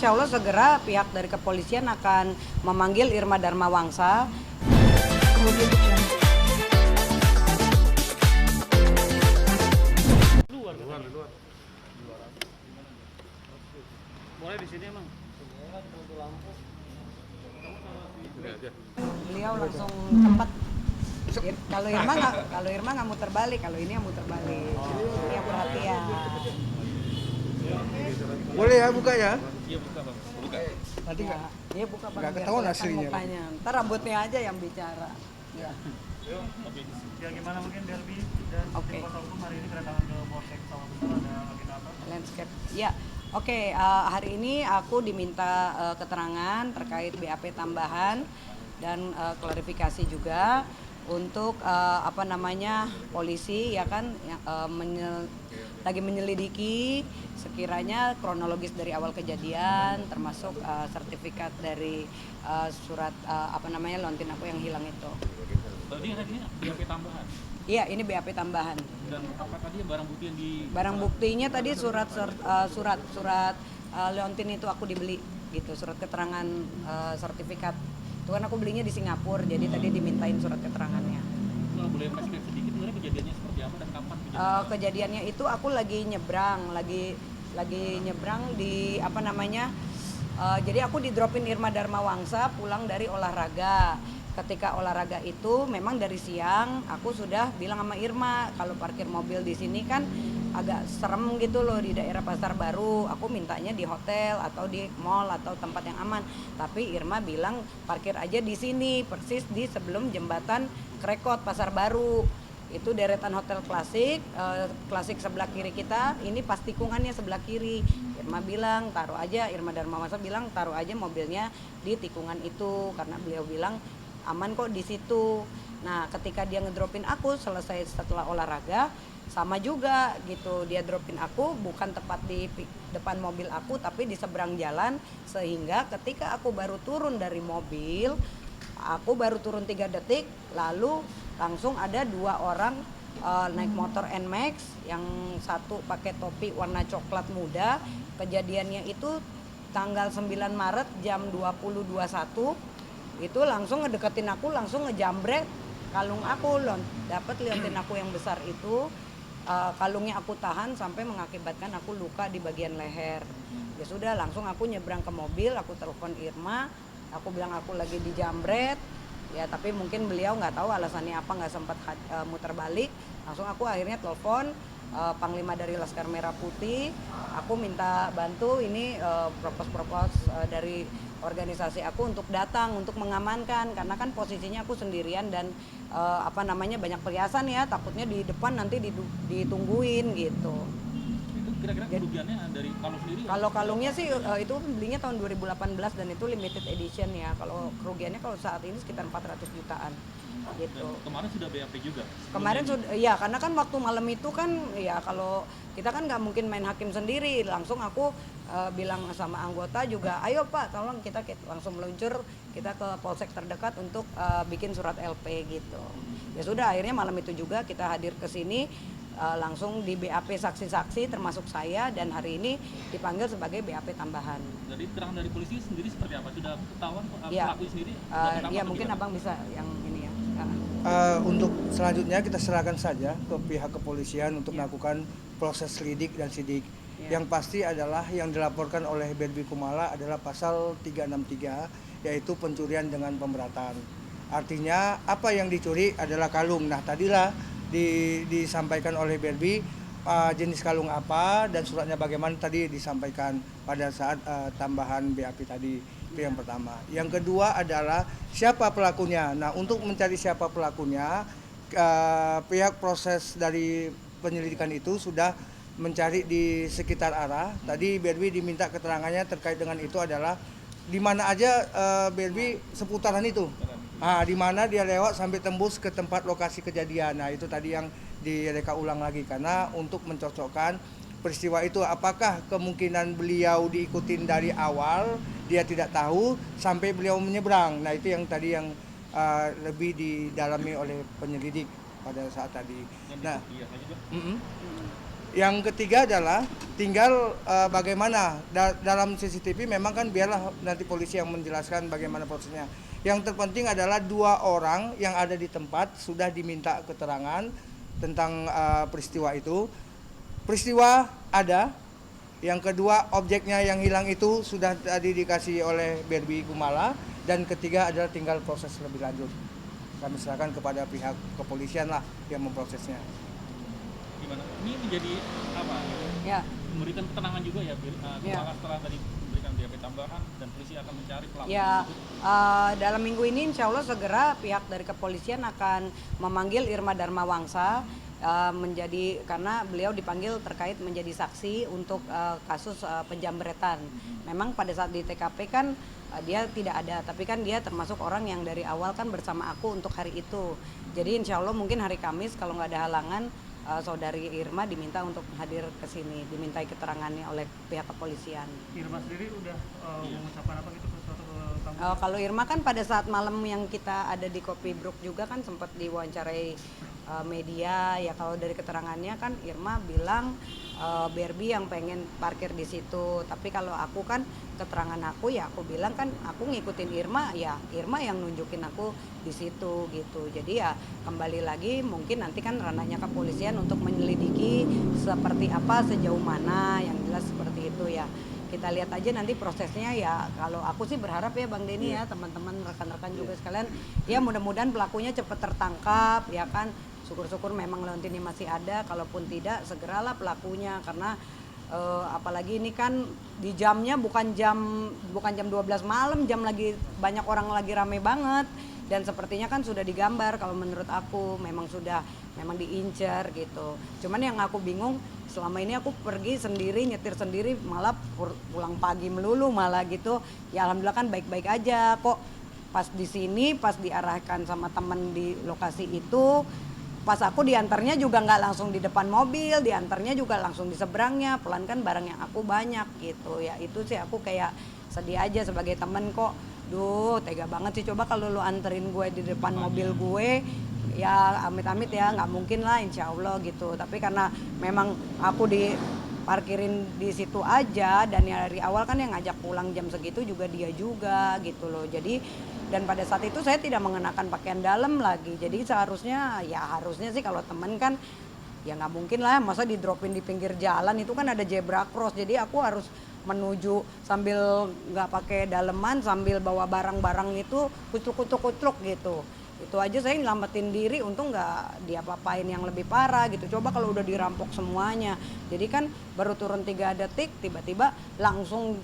insya Allah segera pihak dari kepolisian akan memanggil Irma Darmawangsa. Luar. Boleh di sini emang. Beliau langsung cepat. Kalau Irma nggak muter balik, kalau ini yang muter balik. Ini yang perhatian. Boleh ya buka ya? Iya buka bang. Buka. Nanti Ya, dia buka nggak biar ketahuan kelihatan aslinya. mukanya. Ntar rambutnya aja yang bicara. Ya. Ya gimana mungkin Derby dan Oke. tim kuasa hukum hari ini kedatangan ke Polsek Sawah Besar, ada agenda apa? Landscape. Ya, oke. Hari ini aku diminta keterangan terkait BAP tambahan dan klarifikasi juga untuk polisi ya kan yang, lagi menyelidiki sekiranya kronologis dari awal kejadian, termasuk sertifikat dari surat lontin aku yang hilang itu. Berarti hari ini BAP tambahan. Iya, ini BAP tambahan. Dan apa tadi barang bukti yang di Barang buktinya tadi surat leontin itu aku dibeli gitu, surat keterangan sertifikat. Itu kan aku belinya di Singapura, jadi tadi dimintain surat keterangannya. Kalau boleh kasih sedikit sebenarnya kejadiannya seperti apa dan kapan Kejadiannya itu aku lagi nyebrang di jadi aku didropin Irma Darmawangsa pulang dari olahraga. Ketika olahraga itu memang dari siang aku sudah bilang sama Irma kalau parkir mobil di sini kan agak serem gitu loh di daerah Pasar Baru. Aku mintanya di hotel atau di mall atau tempat yang aman. Tapi Irma bilang parkir aja di sini persis di sebelum jembatan Krekot Pasar Baru. Itu deretan hotel klasik, klasik sebelah kiri kita, ini pas tikungannya sebelah kiri. Irma Darmawangsa bilang taruh aja mobilnya di tikungan itu karena beliau bilang aman kok di situ. Nah, ketika dia ngedropin aku selesai setelah olahraga, sama juga gitu. Dia dropin aku bukan tepat di depan mobil aku tapi di seberang jalan, sehingga ketika aku baru turun dari mobil, aku baru turun 3 detik lalu langsung ada 2 orang naik motor NMAX, yang satu pakai topi warna coklat muda. Kejadiannya itu tanggal 9 Maret jam 20.21. Itu langsung ngedeketin aku, langsung ngejambret kalung aku, dapat liontin aku yang besar itu. Kalungnya aku tahan sampai mengakibatkan aku luka di bagian leher. Ya sudah, langsung aku nyebrang ke mobil, aku telepon Irma, aku bilang aku lagi dijambret. Ya tapi mungkin beliau nggak tahu alasannya apa, nggak sempat muter balik. Langsung aku akhirnya telepon Panglima dari Laskar Merah Putih. Aku minta bantu ini propos dari organisasi aku untuk datang untuk mengamankan, karena kan posisinya aku sendirian dan banyak perhiasan ya, takutnya di depan nanti ditungguin gitu. itu kira-kira kerugiannya dari kalung sendiri? Kalau kalungnya sih itu belinya tahun 2018 dan itu limited edition ya. Kalau kerugiannya kalau saat ini sekitar 400 jutaan gitu. Dan kemarin sudah BAP juga. Kemarin sudah, ya karena kan waktu malam itu kan ya kalau kita kan nggak mungkin main hakim sendiri, langsung aku bilang sama anggota juga, ayo Pak tolong kita langsung meluncur kita ke polsek terdekat untuk bikin surat LP gitu. Ya sudah, akhirnya malam itu juga kita hadir ke sini, langsung di BAP saksi-saksi termasuk saya, dan hari ini dipanggil sebagai BAP tambahan. Jadi keterangan dari polisi sendiri seperti apa? Sudah ketahuan Ya, pelaku sendiri? ya mungkin abang bisa yang ini ya. Untuk selanjutnya kita serahkan saja ke pihak kepolisian untuk melakukan proses lidik dan sidik. Yang pasti adalah yang dilaporkan oleh Berbi Kumala adalah pasal 363, yaitu pencurian dengan pemberatan. Artinya apa yang dicuri adalah kalung. Nah tadilah disampaikan oleh Berbi jenis kalung apa dan suratnya bagaimana tadi disampaikan pada saat tambahan BAP tadi. Itu yang pertama. Yang kedua adalah siapa pelakunya. Nah untuk mencari siapa pelakunya, pihak proses dari penyelidikan itu sudah mencari di sekitar arah. Tadi Berbi diminta keterangannya terkait dengan itu adalah di mana aja Berbi seputaran itu. Di mana dia lewat sampai tembus ke tempat lokasi kejadian. Nah itu tadi yang direka ulang lagi karena untuk mencocokkan peristiwa itu, apakah kemungkinan beliau diikutin dari awal dia tidak tahu sampai beliau menyeberang. Nah itu yang tadi yang lebih didalami oleh penyelidik pada saat tadi. Nah, Yang ketiga adalah tinggal bagaimana dalam CCTV memang kan biarlah nanti polisi yang menjelaskan bagaimana prosesnya. Yang terpenting adalah 2 orang yang ada di tempat sudah diminta keterangan tentang peristiwa itu. Peristiwa ada. Yang kedua, objeknya yang hilang itu sudah tadi dikasih oleh BRB Kumala. Dan ketiga adalah tinggal proses lebih lanjut. Kami serahkan kepada pihak kepolisian lah yang memprosesnya. Gimana? Ini menjadi apa? Ya. Memberikan ketenangan juga ya, Ya. setelah tadi memberikan BAP tambahan dan polisi akan mencari pelaku. Ya, tersebut. dalam minggu ini insya Allah segera pihak dari kepolisian akan memanggil Irma Darmawangsa menjadi, karena beliau dipanggil terkait menjadi saksi untuk kasus penjamretan. Memang pada saat di TKP kan dia tidak ada, tapi kan dia termasuk orang yang dari awal kan bersama aku untuk hari itu. Jadi insya Allah mungkin hari Kamis kalau nggak ada halangan, saudari Irma diminta untuk hadir ke sini, dimintai keterangannya oleh pihak kepolisian. Irma sendiri udah mengucapkan apa gitu sesuatu ke kamu? Kalau Irma kan pada saat malam yang kita ada di Kopi Brook juga kan sempat diwawancarai media, ya kalau dari keterangannya kan Irma bilang Barbie yang pengen parkir di situ, tapi kalau aku kan keterangan aku ya aku bilang kan aku ngikutin Irma, ya Irma yang nunjukin aku di situ gitu. Jadi ya kembali lagi mungkin nanti kan ranahnya kepolisian untuk menyelidiki seperti apa, sejauh mana, yang jelas seperti itu ya. Kita lihat aja nanti prosesnya ya. Kalau aku sih berharap ya Bang Denny ya, teman-teman rekan-rekan juga sekalian, ya mudah-mudahan pelakunya cepat tertangkap ya kan. Syukur-syukur memang Leontini masih ada, kalaupun tidak segeralah pelakunya, karena apalagi ini kan di jamnya bukan jam 12 malam, jam lagi banyak orang lagi rame banget, dan sepertinya kan sudah digambar kalau menurut aku memang diincar gitu. Cuman yang aku bingung, selama ini aku pergi sendiri, nyetir sendiri, malah pulang pagi melulu malah gitu. Ya alhamdulillah kan baik-baik aja kok. Pas di sini, pas diarahkan sama temen di lokasi itu, pas aku diantarnya juga nggak langsung di depan mobil, diantarnya juga langsung di seberangnya. Pelan kan barang yang aku banyak gitu ya. Itu sih aku kayak sedih aja sebagai temen kok. Duh tega banget sih, coba kalau lu anterin gue di depan mobil gue, ya amit-amit ya nggak mungkin lah insya Allah gitu. Tapi karena memang aku diparkirin di situ aja, dan ya dari awal kan yang ngajak pulang jam segitu juga dia juga gitu loh. Jadi dan pada saat itu saya tidak mengenakan pakaian dalam lagi. Jadi seharusnya harusnya sih kalau temen kan ya nggak mungkin lah masa di dropin di pinggir jalan, itu kan ada zebra cross. Jadi aku harus menuju sambil nggak pakai daleman, sambil bawa barang-barang itu kucluk gitu. Itu aja saya nyelamatin diri, untung nggak diapa-apain yang lebih parah gitu. Coba kalau udah dirampok semuanya. Jadi kan baru turun 3 detik tiba-tiba langsung.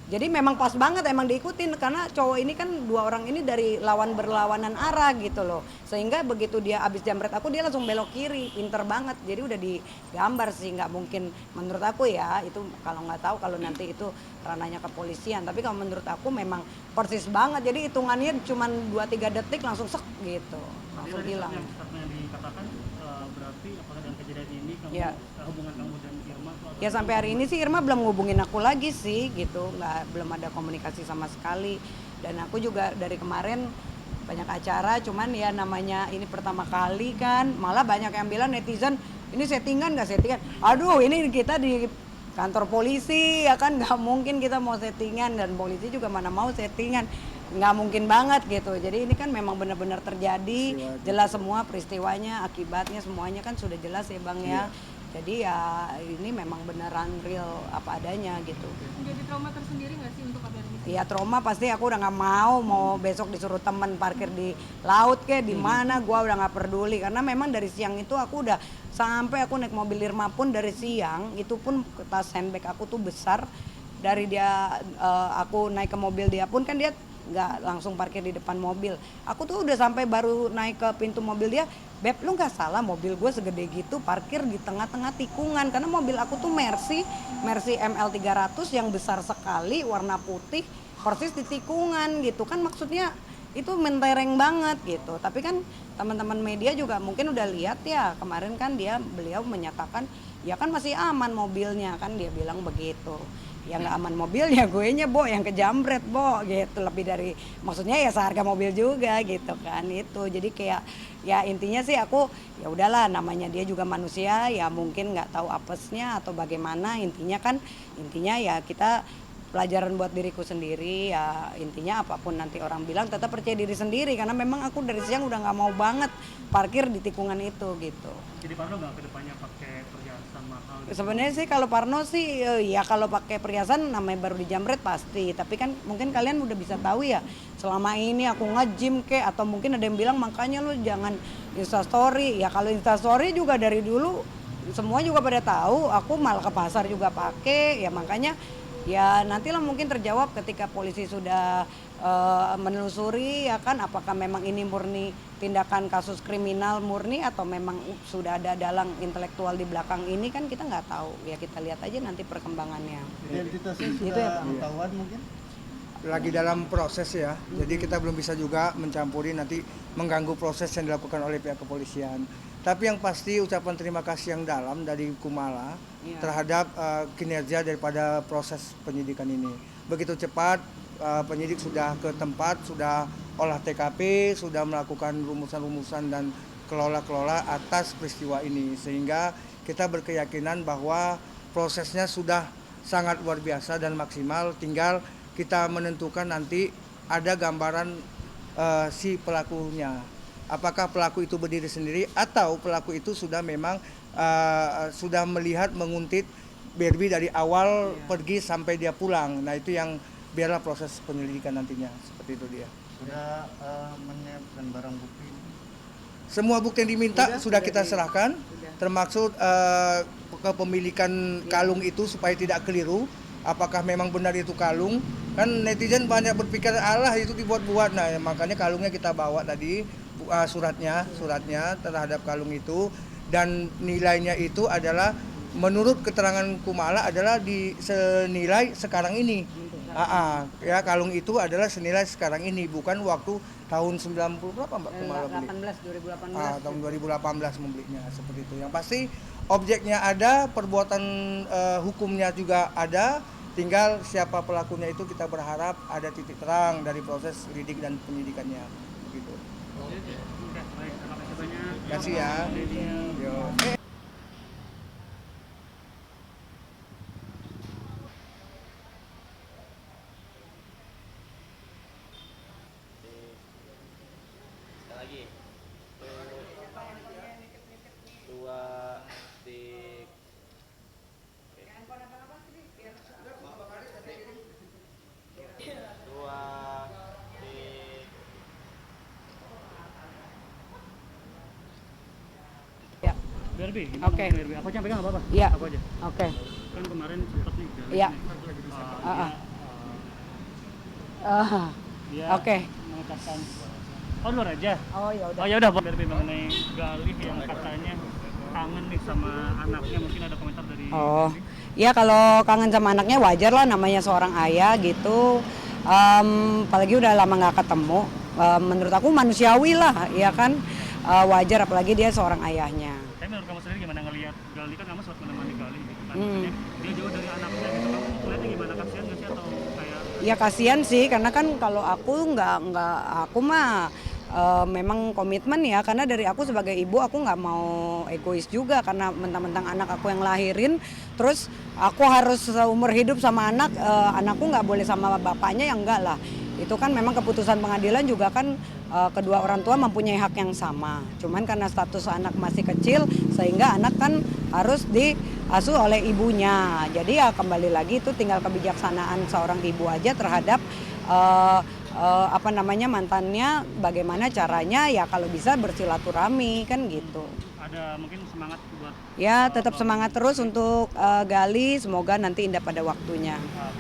Jadi memang pas banget emang diikutin, karena cowok ini kan 2 orang ini dari berlawanan arah gitu loh. Sehingga begitu dia abis jamret aku, dia langsung belok kiri, pinter banget. Jadi udah digambar sih, nggak mungkin menurut aku ya. Itu kalau nggak tahu kalau nanti itu ranahnya kepolisian. Tapi kalau menurut aku memang persis banget. Jadi hitungannya cuma 2-3 detik langsung sek gitu, langsung hilang. Yang statement yang dikatakan berarti apakah dengan kejadian ini kamu Ya. hubungan kamu dan Irma tuh Ya sampai hari ini sih Irma belum ngubungin aku lagi sih gitu, belum ada komunikasi sama sekali. Dan aku juga dari kemarin banyak acara, cuman ya namanya ini pertama kali kan, malah banyak yang bilang netizen ini settingan nggak settingan. Aduh ini kita di kantor polisi ya kan, nggak mungkin kita mau settingan, dan polisi juga mana mau settingan, nggak mungkin banget gitu. Jadi ini kan memang benar-benar terjadi, jelas semua peristiwanya, akibatnya semuanya kan sudah jelas ya Bang ya. Jadi ya ini memang beneran real apa adanya gitu. Jadi trauma tersendiri nggak sih untuk KBRI? Iya trauma pasti, aku udah nggak mau besok disuruh temen parkir di laut kayak di mana, gua udah nggak peduli, karena memang dari siang itu aku udah sampai aku naik mobil Irma pun dari siang itu pun tas handbag aku tuh besar, dari dia aku naik ke mobil dia pun kan dia nggak langsung parkir di depan mobil. Aku tuh udah sampai baru naik ke pintu mobil dia, Beb lu nggak salah mobil gue segede gitu parkir di tengah-tengah tikungan, karena mobil aku tuh Mercy ML 300 yang besar sekali warna putih, persis di tikungan gitu kan, maksudnya itu mentereng banget gitu. Tapi kan teman-teman media juga mungkin udah lihat ya kemarin kan beliau menyatakan ya kan masih aman mobilnya kan, dia bilang begitu. yang nggak aman mobilnya, gue nya Bo yang kejamret Bo gitu, lebih dari maksudnya ya seharga mobil juga gitu kan itu. Jadi kayak ya intinya sih aku ya udahlah, namanya dia juga manusia ya, mungkin nggak tahu apesnya atau bagaimana, intinya ya kita pelajaran buat diriku sendiri ya, intinya apapun nanti orang bilang tetap percaya diri sendiri, karena memang aku dari siang udah nggak mau banget parkir di tikungan itu gitu. Jadi Parno nggak kedepannya pakai perhiasan mahal gitu? Sebenarnya sih kalau Parno sih ya kalau pakai perhiasan namanya baru dijamret pasti, tapi kan mungkin kalian udah bisa tahu ya selama ini aku nge-gym kek, atau mungkin ada yang bilang makanya lu jangan instastory. Ya kalau instastory juga dari dulu semua juga pada tahu, aku malah ke pasar juga pakai, ya makanya ya nantilah mungkin terjawab ketika polisi sudah menelusuri ya kan, apakah memang ini murni tindakan kasus kriminal murni atau memang sudah ada dalang intelektual di belakang ini, kan kita nggak tahu ya, kita lihat aja nanti perkembangannya. Identitasnya Itu sudah ya, Pak. ketahuan mungkin? Lagi dalam proses ya, jadi kita belum bisa juga mencampuri nanti mengganggu proses yang dilakukan oleh pihak kepolisian. Tapi yang pasti ucapan terima kasih yang dalam dari Kumala Iya. terhadap kinerja daripada proses penyidikan ini. Begitu cepat penyidik sudah ke tempat, sudah olah TKP, sudah melakukan rumusan-rumusan dan kelola-kelola atas peristiwa ini, sehingga kita berkeyakinan bahwa prosesnya sudah sangat luar biasa dan maksimal. Tinggal kita menentukan nanti ada gambaran si pelakunya, apakah pelaku itu berdiri sendiri atau pelaku itu sudah memang sudah melihat menguntit Barbie dari awal pergi sampai dia pulang. Nah itu yang biarlah proses penyelidikan nantinya, seperti itu dia. Sudah menyiapkan barang bukti? Semua bukti yang diminta sudah kita serahkan, termasuk kepemilikan kalung itu supaya tidak keliru. Apakah memang benar itu kalung? Kan netizen banyak berpikir Allah itu dibuat-buat. Nah makanya kalungnya kita bawa tadi, suratnya terhadap kalung itu, dan nilainya itu adalah menurut keterangan Kumala adalah senilai sekarang ini. Ya kalung itu adalah senilai sekarang ini, bukan waktu tahun 90 berapa Mbak Kumala beli? 2018. Tahun 2018 membelinya, seperti itu. Yang pasti objeknya ada, perbuatan hukumnya juga ada, tinggal siapa pelakunya itu kita berharap ada titik terang dari proses lidik dan penyidikannya. Begitu. Oke, baik, terima kasih banyak. Terima kasih ya. Yo. Sekali lagi. Dua, tik. Dua, tik. Ya. Barbie, gimana Oke. ngomong Barbie? Aku aja pegang nggak apa-apa? Iya. Aku aja. Oke. Kan kemarin sempat nih Barbie Iya. nih, Ah, dia Oke. mengucapkan oh luar aja. Oh ya udah. Oh ya udah Barbie, mengenai Galih yang katanya kangen nih sama anaknya, mungkin ada komentar dari Oh, ya kalau kangen sama anaknya wajar lah, namanya seorang ayah gitu. Apalagi udah lama nggak ketemu. Menurut aku manusiawi lah, ya kan. Wajar apalagi dia seorang ayahnya. Tapi menurut kamu sendiri gimana ngelihat Galih, kan kamu sempat menemani Galih gitu kan? Hmm. Maksudnya dia jauh dari anaknya gitu, kamu ngeliatnya gimana, kasihan nggak sih atau kayak Ya kasihan sih, karena kan kalau aku nggak aku mah memang komitmen ya, karena dari aku sebagai ibu aku nggak mau egois juga, karena mentang-mentang anak aku yang lahirin, terus aku harus seumur hidup sama anakku nggak boleh sama bapaknya, yang enggak lah. Itu kan memang keputusan pengadilan juga kan, kedua orang tua mempunyai hak yang sama. Cuman karena status anak masih kecil sehingga anak kan harus diasuh oleh ibunya. Jadi ya kembali lagi itu tinggal kebijaksanaan seorang ibu aja terhadap mantannya, bagaimana caranya ya kalau bisa bersilaturahmi kan gitu. ada mungkin semangat buat Ya tetap semangat terus untuk Gali, semoga nanti indah pada waktunya. uh,